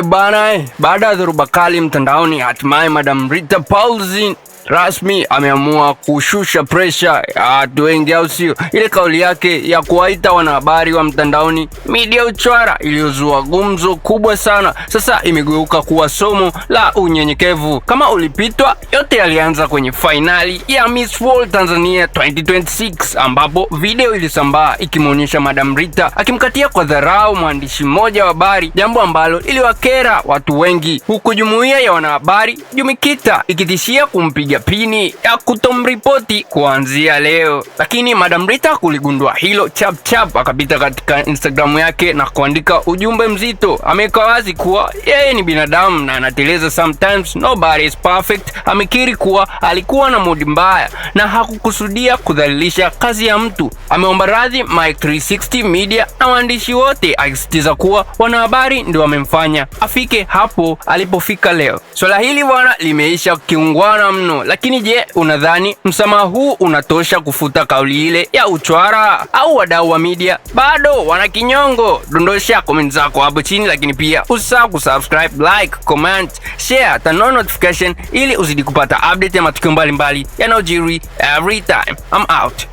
Bana, baada ya dhoruba kali mtandaoni, hatimaye Madam Rita Paulson rasmi ameamua kushusha pressure ya watu wengi, au sio? Ile kauli yake ya kuwaita wanahabari wa mtandaoni media uchwara iliyozua gumzo kubwa sana, sasa imegeuka kuwa somo la unyenyekevu. Kama ulipitwa, yote yalianza kwenye finali ya Miss World Tanzania 2026 ambapo video ilisambaa ikimwonyesha Madam Rita akimkatia kwa dharau mwandishi mmoja wa habari, jambo ambalo iliwakera watu wengi, huku jumuiya ya wanahabari Jumikita ikitishia kumpiga pini ya kutomripoti kuanzia leo. Lakini Madam Rita kuligundua hilo chap akapita katika Instagram yake na kuandika ujumbe mzito. Ameweka wazi kuwa yeye ni binadamu na anateleza sometimes, nobody is perfect. Amekiri kuwa alikuwa na mood mbaya na hakukusudia kudhalilisha kazi ya mtu. Ameomba radhi Mike 360 Media na waandishi wote, akisitiza kuwa wanahabari ndio wamemfanya afike hapo alipofika leo. Swala hili bwana limeisha kiungwana mno, lakini je, unadhani msamaha huu unatosha kufuta kauli ile ya uchwara, au wadau wa media bado wana kinyongo? Dondosha comment zako hapo chini, lakini pia usisahau kusubscribe, like, comment, share, turn on notification ili uzidi kupata update ya matukio mbalimbali yanayojiri every time. I'm out.